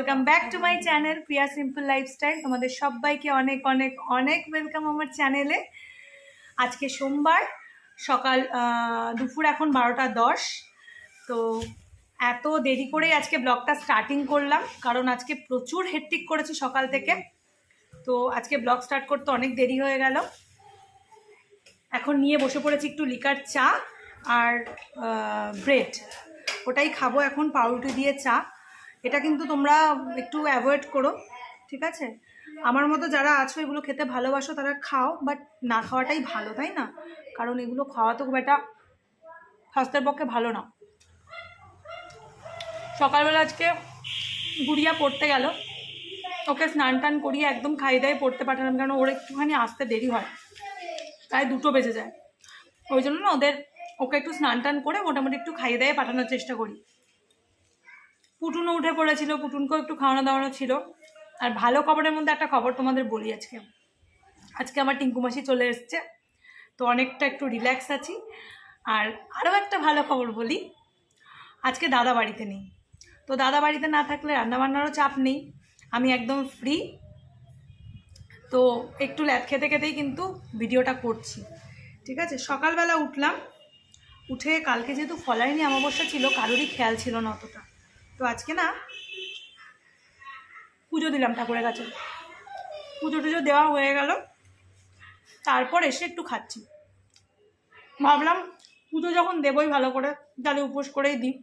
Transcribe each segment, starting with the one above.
Welcome back to my channel Priya simple lifestyle. তোমাদের সবাইকে অনেক অনেক অনেক ওয়েলকাম আমার চ্যানেলে। আজকে সোমবার সকাল দুপুর এখন 12:10। তো এত দেরি করেই আজকে ব্লগটা স্টার্টিং করলাম, কারণ আজকে প্রচুর হেট্টিক করেছি সকাল থেকে। তো আজকে ব্লগ স্টার্ট করতে অনেক দেরি হয়ে গেল। এখন নিয়ে বসে পড়েছি একটু লিকার চা আর ব্রেড, ওটাই খাবো এখন, পাউরুটি দিয়ে চা। এটা কিন্তু তোমরা একটু অ্যাভয়েড করো, ঠিক আছে? আমার মতো যারা আছো এগুলো খেতে ভালোবাসো তারা খাও, বাট না খাওয়াটাই ভালো, তাই না? কারণ এগুলো খাওয়া তো খুব একটা স্বাস্থ্যের পক্ষে ভালো না। সকালবেলা আজকে গুড়িয়া পড়তে গেল, ওকে স্নান টান করিয়ে একদম খাইয়ে দাইয়ে পড়তে পাঠালাম, কারণ ওর একটুখানি আসতে দেরি হয়, প্রায় 2টো বেজে যায়। ওই জন্য না ওকে একটু স্নান টান করে মোটামুটি একটু খাইয়ে দাইয়ে পাঠানোর চেষ্টা করি। পুটুনও উঠে পড়েছিল, পুটুনকেও একটু খাওয়ানো দাওয়ানো ছিল। আর ভালো খবরের মধ্যে একটা খবর তোমাদের বলি, আজকে আমার টিঙ্কু মাসি চলে এসছে, তো অনেকটা একটু রিল্যাক্স আছি। আর আরও একটা ভালো খবর বলি, আজকে দাদা বাড়িতে নেই। তো দাদা বাড়িতে না থাকলে রান্নাবান্নারও চাপ নেই, আমি একদম ফ্রি। তো একটু ল্যাদ খেতে খেতেই কিন্তু ভিডিওটা করছি, ঠিক আছে? সকালবেলা উঠলাম, উঠে কালকে যেহেতু ফলাইনি অমাবস্যা ছিল, কারোরই খেয়াল ছিল না অতটা। তো আজকে না পুজো দিলাম ঠাকুরের কাছে, পুজো টুজো দেওয়া হয়ে গেল, তারপর এসে একটু খাচ্ছি। ভাবলাম পুজো যখন দেবই ভালো করে, তাহলে উপোস করেই দিই,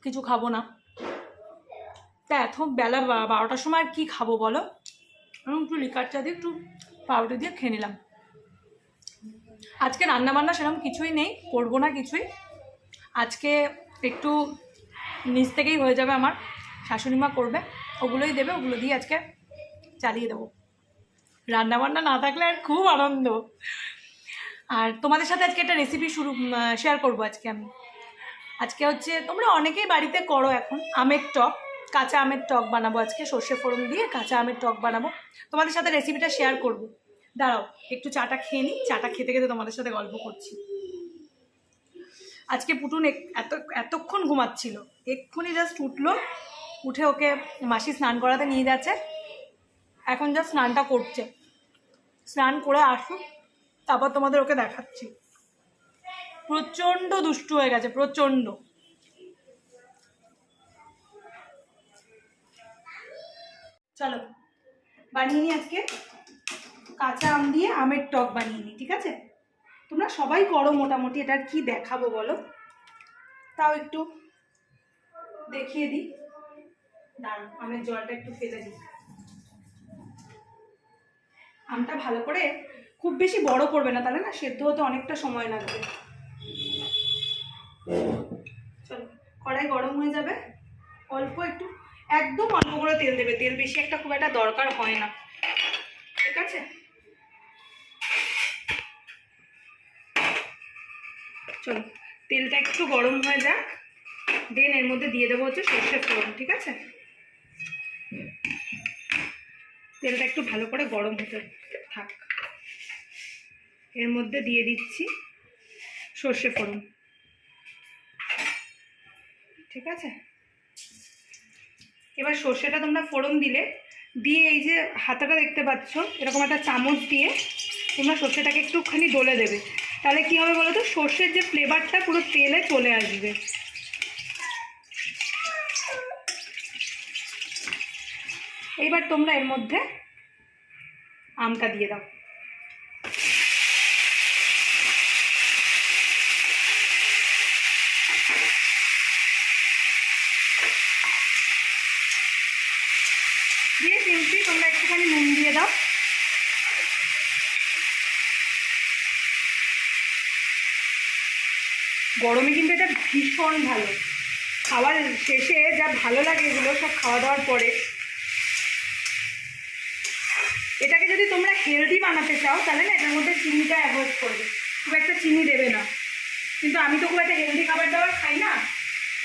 কিছু খাবো না। তা এত বেলা 12টার সময় কি খাবো বলো? একটু লিকার চা দিয়ে একটু পাউরুটি দিয়ে খেয়ে নিলাম। আজকে রান্নাবান্না সেরকম কিছুই নেই, করবো না কিছুই। আজকে একটু নিচ থেকেই হয়ে যাবে, আমার শাশুড়িমা করবে, ওগুলোই দেবে, ওগুলো দিয়ে আজকে চালিয়ে দেবো। রান্নাবান্না না থাকলে আর খুব আনন্দ। আর তোমাদের সাথে আজকে একটা রেসিপি শেয়ার করবো আজকে হচ্ছে, তোমরা অনেকেই বাড়িতে করো এখন, আমের টক, কাঁচা আমের টক বানাবো আজকে, সর্ষে ফোড়ন দিয়ে কাঁচা আমের টক বানাবো। তোমাদের সাথে রেসিপিটা শেয়ার করবো। দাঁড়াও একটু চাটা খেয়ে নিই, চাটা খেতে খেতে তোমাদের সাথে গল্প করছি। আজকে পুটুন এতক্ষণ ঘুমাচ্ছিল, এক্ষুনি জাস্ট উঠলো, উঠে ওকে মাসি স্নান করাতে নিয়ে যাচ্ছে, এখন জাস্ট স্নানটা করছে। স্নান করে আসুক, তারপর তোমাদের ওকে দেখাচ্ছি। প্রচণ্ড দুষ্টু হয়ে গেছে, প্রচণ্ড। চলো বানিয়ে নিই আজকে কাঁচা আম দিয়ে আমের টক বানিয়ে নিই, ঠিক আছে? তোমরা সবাই করো মোটামুটি, এটার কি দেখাবো বলো, তাও একটু দেখিয়ে দিই। দাঁড়াও আমের জলটা একটু ফেলে দিই। আমটা ভালো করে, খুব বেশি বড় করবে না, তাহলে না সেদ্ধ হতে অনেকটা সময় লাগবে। চলো কড়াই গরম হয়ে যাবে, অল্প একটু, একদম অল্প করে তেল দেবে, তেল বেশি একটা খুব একটা দরকার হয় না, ঠিক আছে? চলো তেলটা একটু গরম হয়ে যাক, দেন এর মধ্যে দিয়ে দেবো হচ্ছে সর্ষে ফোড়ন, ঠিক আছে? তেলটা একটু ভালো করে গরম হতে থাক, এর মধ্যে দিয়ে দিচ্ছি সর্ষে ফোড়ন, ঠিক আছে? এবার সর্ষেটা তোমরা ফোড়ন দিলে, দিয়ে এই যে হাতাটা দেখতে পাচ্ছ, এরকম একটা চামচ দিয়ে তোমরা সর্ষেটাকে একটুখানি ডলে দেবে, তাহলে কি হবে বলো তো, সর্ষের যে ফ্লেভারটা পুরো তেলে চলে আসবে। এইবার তোমরা এর মধ্যে আমটা দিয়ে দাও, দিয়ে সিম্পলি তোমরা একটুখানি নুন দিয়ে দাও। গরমে কিন্তু এটা ভীষণ ভালো, খাওয়ার শেষে যা ভালো লাগে এগুলো সব খাওয়া দাওয়ার পরে। এটাকে যদি তোমরা হেলদি বানাতে চাও তাহলে না এটার মধ্যে চিনিটা অ্যাভয়েড করবে, খুব একটা চিনি দেবে না। কিন্তু আমি তো খুব একটা হেলদি খাবার দাবার খাই না,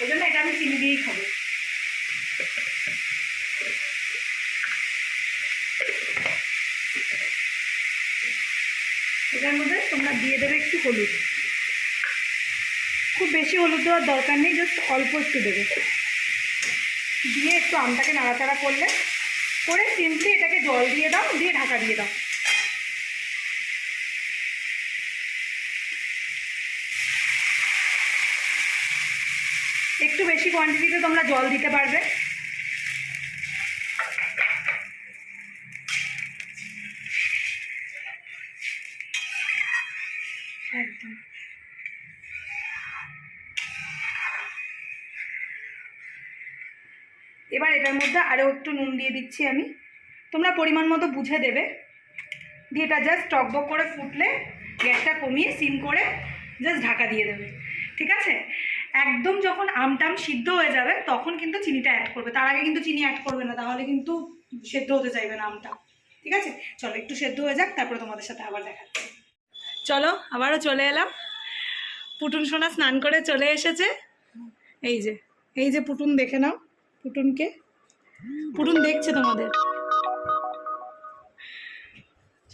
ওই জন্য এটা আমি চিনি দিয়েই খাবো। এটার মধ্যে তোমরা দিয়ে দেবে একটু হলুদ, খুব বেশি হলুদ দেওয়ার দরকার নেই, জাস্ট অল্প একটু দেবে, দিয়ে একটু আমটাকে নাড়াচাড়া করে সিম্পলি এটাকে জল দিয়ে দাও, দিয়ে ঢাকা দিয়ে দাও। একটু বেশি কোয়ান্টিটিতে তোমরা জল দিতে পারবে। একদম এবার এটার মধ্যে আরও একটু নুন দিয়ে দিচ্ছি আমি, তোমরা পরিমাণ মতো বুঝে দেবে। দিয়ে এটা জাস্ট টকবক করে ফুটলে গ্যাসটা কমিয়ে সিম করে জাস্ট ঢাকা দিয়ে দেবে, ঠিক আছে? একদম যখন আমটাম সিদ্ধ হয়ে যাবে তখন কিন্তু চিনিটা অ্যাড করবে, তার আগে কিন্তু চিনি অ্যাড করবে না, তাহলে কিন্তু সেদ্ধ হতে চাইবে না আমটা, ঠিক আছে? চলো একটু সেদ্ধ হয়ে যাক, তারপরে তোমাদের সাথে আবার দেখাচ্ছি। চলো আবারও চলে এলাম, পুটুন সোনা স্নান করে চলে এসেছে। এই যে পুটুন, দেখে নাও পুটুনকে, পুটুন দেখছে তোমাদের।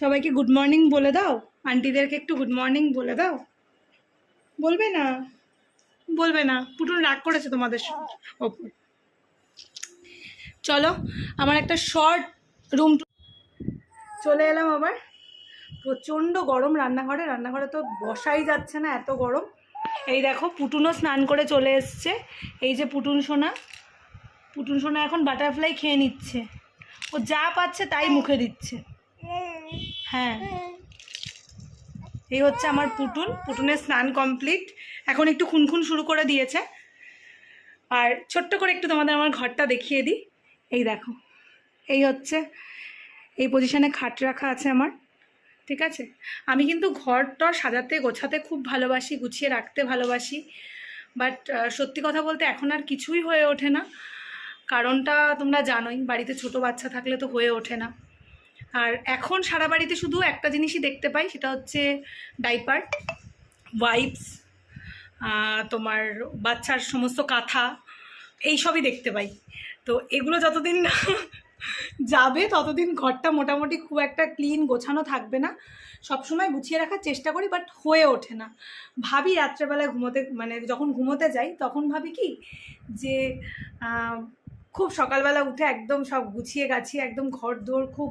সবাইকে গুড মর্নিং বলে দাও, আন্টিদেরকে একটু গুড মর্নিং বলে দাও। বলবে না? বলবে না? পুটুন রাগ করেছে তোমাদের ওপর। চলো আমার একটা শর্ট রুম চলে এলাম আবার। প্রচণ্ড গরম রান্নাঘরে তো বসাই যাচ্ছে না, এত গরম। এই দেখো পুটুনও স্নান করে চলে এসছে। এই যে পুটুন সোনা এখন বাটারফ্লাই খেয়ে নিচ্ছে, ও যা পাচ্ছে তাই মুখে দিচ্ছে। হ্যাঁ, এই হচ্ছে আমার পুটুনের স্নান কমপ্লিট, এখন একটু খুনখুন শুরু করে দিয়েছে। আর ছোট্ট করে একটু তোমাদের আমার ঘরটা দেখিয়ে দিই। এই দেখো, এই হচ্ছে এই পজিশানে খাট রাখা আছে আমার, ঠিক আছে? আমি কিন্তু ঘরটা সাজাতে গোছাতে খুব ভালোবাসি, গুছিয়ে রাখতে ভালোবাসি, বাট সত্যি কথা বলতে এখন আর কিছুই হয়ে ওঠে না। কারণটা তোমরা জানোই, বাড়িতে ছোট বাচ্চা থাকলে তো হয়ে ওঠে না। আর এখন সারা বাড়িতে শুধু একটা জিনিসই দেখতে পাই, সেটা হচ্ছে ডাইপার, ওয়াইপস, তোমার বাচ্চার সমস্ত কাঁথা, এইসবই দেখতে পাই। তো এগুলো যতদিন না যাবে ততদিন ঘরটা মোটামুটি খুব একটা ক্লিন গোছানো থাকবে না। সবসময় গুছিয়ে রাখার চেষ্টা করি, বাট হয়ে ওঠে না। ভাবি রাত্রেবেলায় যখন ঘুমোতে যাই তখন ভাবি কি যে খুব সকালবেলা উঠে একদম সব গুছিয়ে গাছিয়ে একদম ঘর দোর খুব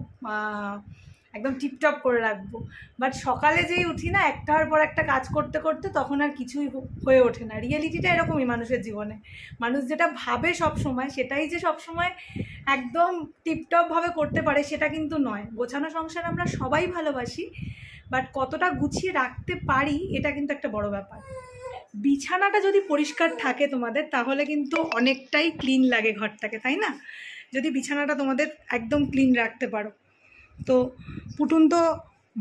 একদম টিপটপ করে রাখবো, বাট সকালে যেই উঠি না একটার পর একটা কাজ করতে করতে তখন আর কিছুই হয়ে ওঠে না। রিয়েলিটিটা এরকমই মানুষের জীবনে, মানুষ যেটা ভাবে সব সময় সেটাই যে সব সময় একদম টিপটপভাবে করতে পারে সেটা কিন্তু নয়। গোছানো সংসার আমরা সবাই ভালোবাসি, বাট কতটা গুছিয়ে রাখতে পারি এটা কিন্তু একটা বড় ব্যাপার। বিছানাটা যদি পরিষ্কার থাকে তোমাদের তাহলে কিন্তু অনেকটাই ক্লিন লাগে ঘরটাকে, তাই না? যদি বিছানাটা তোমাদের একদম ক্লিন রাখতে পারো। তো পুটুন তো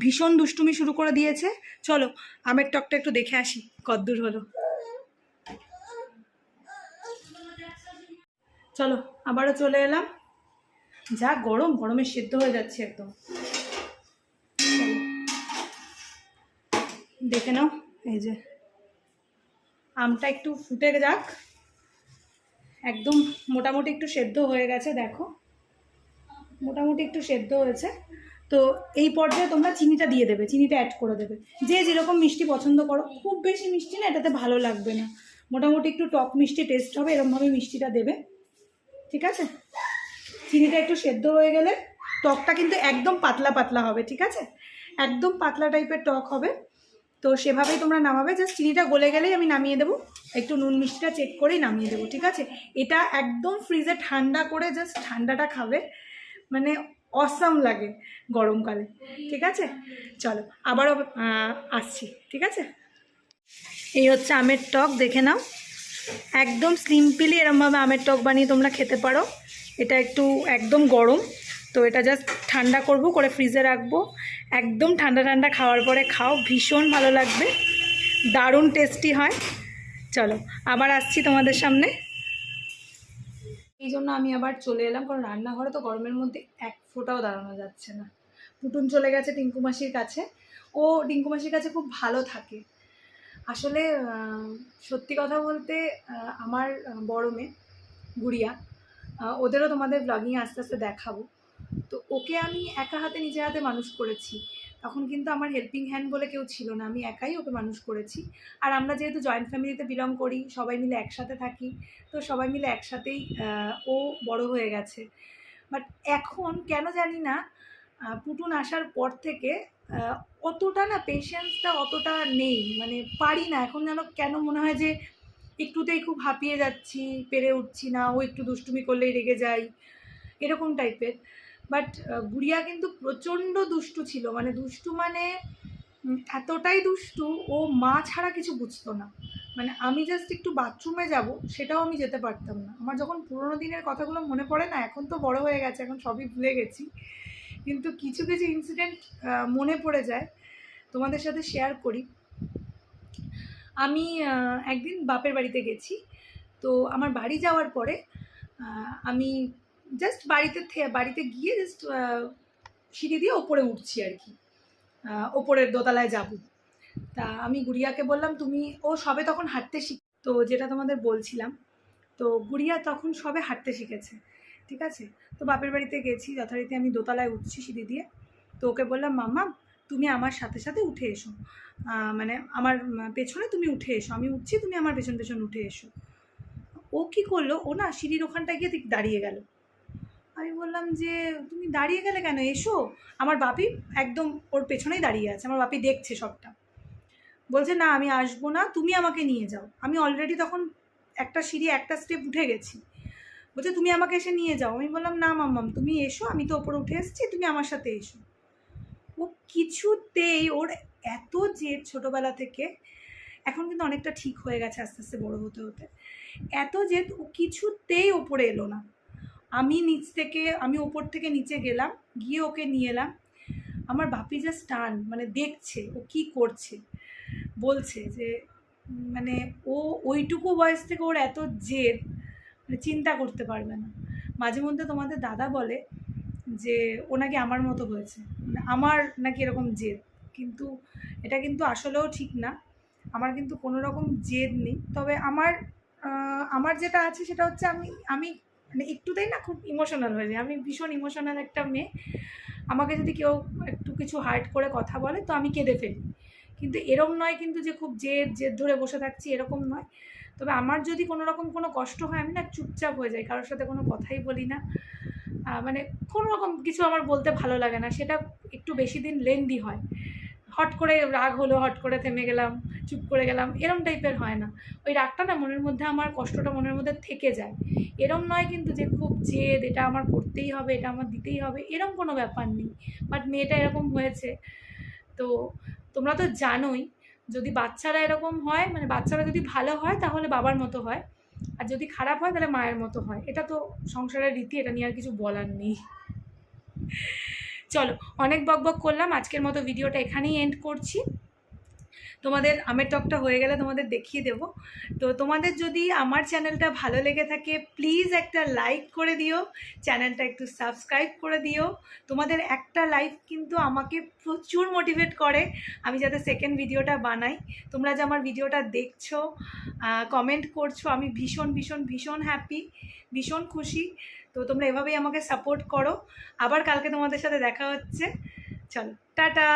ভীষণ দুষ্টুমি শুরু করে দিয়েছে। চলো আমের টকটা একটু দেখে আসি কদ্দূর হলো। চলো আবারও চলে এলাম, যা গরমে সেদ্ধ হয়ে যাচ্ছে একদম। দেখে নাও, এই যে আমটা একটু ফুটে যাক, একদম মোটামুটি একটু সেদ্ধ হয়ে গেছে, দেখো মোটামুটি একটু সেদ্ধ হয়েছে। তো এই পর্যায়ে তোমরা চিনিটা দিয়ে দেবে, চিনিটা অ্যাড করে দেবে যে যেরকম মিষ্টি পছন্দ করো। খুব বেশি মিষ্টি না, এটাতে ভালো লাগবে না, মোটামুটি একটু টক মিষ্টি টেস্ট হবে, এরকমভাবে মিষ্টিটা দেবে, ঠিক আছে? চিনিটা একটু সেদ্ধ হয়ে গেলে টকটা কিন্তু একদম পাতলা পাতলা হবে, ঠিক আছে? একদম পাতলা টাইপের টক হবে। তো সেভাবেই তোমরা নামাবে, জাস্ট চিনিটা গলে গেলেই আমি নামিয়ে দেবো, একটু নুন মিষ্টিটা চেক করেই নামিয়ে দেবো, ঠিক আছে? এটা একদম ফ্রিজে ঠান্ডা করে জাস্ট ঠান্ডাটা খাবে, মানে অসাম লাগে গরমকালে, ঠিক আছে? চলো আবারও আসছি, ঠিক আছে? এই হচ্ছে আমের টক, দেখে নাও একদম সিম্পলি এরমভাবে আমের টক বানিয়ে তোমরা খেতে পারো। এটা একটু একদম গরম, তো এটা জাস্ট ঠান্ডা করব, করে ফ্রিজে রাখবো, একদম ঠান্ডা ঠান্ডা খাওয়ার পরে খাও, ভীষণ ভালো লাগবে, দারুণ টেস্টি হয়। চলো আবার আসছি তোমাদের সামনে। এই জন্য আমি আবার চলে এলাম, কারণ রান্নাঘরে তো গরমের মধ্যে এক ফোঁটাও দাঁড়ানো যাচ্ছে না। পুটুন চলে গেছে টিঙ্কু মাসির কাছে, ও টিঙ্কু মাসির কাছে খুব ভালো থাকে। আসলে সত্যি কথা বলতে আমার বড় মেয়ে গুড়িয়া, ওদেরও তোমাদের ব্লগিংয়ে আস্তে আস্তে দেখাবো। তো ওকে আমি একা হাতে নিজের হাতে মানুষ করেছি, তখন কিন্তু আমার হেল্পিং হ্যান্ড বলে কেউ ছিল না, আমি একাই ওকে মানুষ করেছি। আর আমরা যেহেতু জয়েন্ট ফ্যামিলিতে বিলং করি, সবাই মিলে একসাথে থাকি, তো সবাই মিলে একসাথেই ও বড় হয়ে গেছে। বাট এখন কেন জানি না পুটুন আসার পর থেকে অতটা না পেশেন্সটা অতটা নেই, মানে পারি না এখন। যেন কেন মনে হয় যে একটুতেই খুব হাঁপিয়ে যাচ্ছি, পেরে উঠছি না, ও একটু দুষ্টুমি করলেই রেগে যাই, এরকম টাইপের। বাট গুড়িয়া কিন্তু প্রচণ্ড দুষ্টু ছিল, মানে দুষ্টু মানে এতটাই দুষ্টু, ও মা ছাড়া কিছু বুঝতো না। মানে আমি জাস্ট একটু বাথরুমে যাব, সেটাও আমি যেতে পারতাম না। আমার যখন পুরোনো দিনের কথাগুলো মনে পড়ে না, এখন তো বড় হয়ে গেছে, এখন সবই ভুলে গেছি, কিন্তু কিছু কিছু ইনসিডেন্ট মনে পড়ে যায়, তোমাদের সাথে শেয়ার করি। আমি একদিন বাপের বাড়িতে গেছি, তো আমার বাড়ি যাওয়ার পরে আমি জাস্ট বাড়িতে গিয়ে জাস্ট সিঁড়ি দিয়ে ওপরে উঠছি আর কি, ওপরের দোতলায় যাব। তা আমি গুড়িয়াকে বললাম তুমি, ও সবে তখন হাঁটতে তো যেটা তোমাদের বলছিলাম, তো গুড়িয়া তখন সবে হাঁটতে শিখেছে, ঠিক আছে। তো বাপের বাড়িতে গেছি, যথারীতি আমি দোতলায় উঠছি সিঁড়ি দিয়ে। তো ওকে বললাম মাম্মা তুমি আমার সাথে সাথে উঠে এসো, মানে আমার পেছনে তুমি উঠে এসো, আমি উঠছি তুমি আমার পেছন পেছন উঠে এসো। ও কী করলো, ও না সিঁড়ির ওখানটায় গিয়ে দাঁড়িয়ে গেল। আমি বললাম যে তুমি দাঁড়িয়ে গেলে কেন, এসো। আমার বাপি একদম ওর পেছনেই দাঁড়িয়ে আছে, আমার বাপি দেখছে সবটা। বলছে না আমি আসবো না, তুমি আমাকে নিয়ে যাও। আমি অলরেডি তখন একটা সিঁড়ি একটা স্টেপ উঠে গেছি। বলছে তুমি আমাকে এসে নিয়ে যাও। আমি বললাম না মাম্মাম তুমি এসো, আমি তো ওপরে উঠে এসেছি, তুমি আমার সাথে এসো। ও কিছুতেই, ওর এত জেদ ছোটোবেলা থেকে, এখন কিন্তু অনেকটা ঠিক হয়ে গেছে আস্তে আস্তে বড়ো হতে হতে, এত জেদ, ও কিছুতেই ওপরে এলো না। আমি ওপর থেকে নিচে গেলাম, গিয়ে ওকে নিয়ে এলাম। আমার বাপি জাস্ট টান, মানে দেখছে ও কী করছে, বলছে যে মানে ও ওইটুকু বয়স থেকে ওর এত জেদ, মানে চিন্তা করতে পারবে না। মাঝে মধ্যে তোমাদের দাদা বলে যে ও নাকি আমার মতো হয়েছে, মানে আমার নাকি এরকম জেদ, কিন্তু এটা কিন্তু আসলেও ঠিক না। আমার কিন্তু কোনো রকম জেদ নেই, তবে আমার যেটা আছে সেটা হচ্ছে আমি মানে একটুতেই না খুব ইমোশনাল হয়ে যায়। আমি ভীষণ ইমোশনাল একটা মেয়ে। আমাকে যদি কেউ একটু কিছু হার্ট করে কথা বলে তো আমি কেঁদে ফেলি, কিন্তু এরকম নয় কিন্তু যে খুব জেদ ধরে বসে থাকছি, এরকম নয়। তবে আমার যদি কোনো রকম কোনো কষ্ট হয়, আমি না চুপচাপ হয়ে যাই, কারোর সাথে কোনো কথাই বলি না। মানে কোনো রকম কিছু আমার বলতে ভালো লাগে না, সেটা একটু বেশি দিন লেন্দি হয়। হট করে রাগ হলো, হট করে থেমে গেলাম, চুপ করে গেলাম, এরম টাইপের হয় না। ওই রাগটা না মনের মধ্যে, আমার কষ্টটা মনের মধ্যে থেকে যায়। এরম নয় কিন্তু যে খুব জেদ, এটা আমার করতেই হবে, এটা আমার দিতেই হবে, এরম কোনো ব্যাপার নেই। বাট মেয়েটা এরকম হয়েছে। তো তোমরা তো জানোই, যদি বাচ্চারা এরকম হয়, মানে বাচ্চারা যদি ভালো হয় তাহলে বাবার মতো হয়, আর যদি খারাপ হয় তাহলে মায়ের মতো হয়। এটা তো সংসারের রীতি, এটা নিয়ে আর কিছু বলার নেই। চলো, অনেক বকবক করলাম, আজকের মতো ভিডিওটা এখানেই এন্ড করছি। তোমাদের আমের টকটা হয়ে গেলে তোমাদের দেখিয়ে দেবো। তো তোমাদের যদি আমার চ্যানেলটা ভালো লেগে থাকে প্লিজ একটা লাইক করে দিও, চ্যানেলটা একটু সাবস্ক্রাইব করে দিও। তোমাদের একটা লাইক কিন্তু আমাকে প্রচুর মোটিভেট করে আমি যাতে সেকেন্ড ভিডিওটা বানাই। তোমরা যে আমার ভিডিওটা দেখছো, কমেন্ট করছো, আমি ভীষণ ভীষণ ভীষণ হ্যাপি, ভীষণ খুশি। তো তোমরা এভাবেই আমাকে সাপোর্ট করো। আবার কালকে তোমাদের সাথে দেখা হচ্ছে। চলো, টাটা।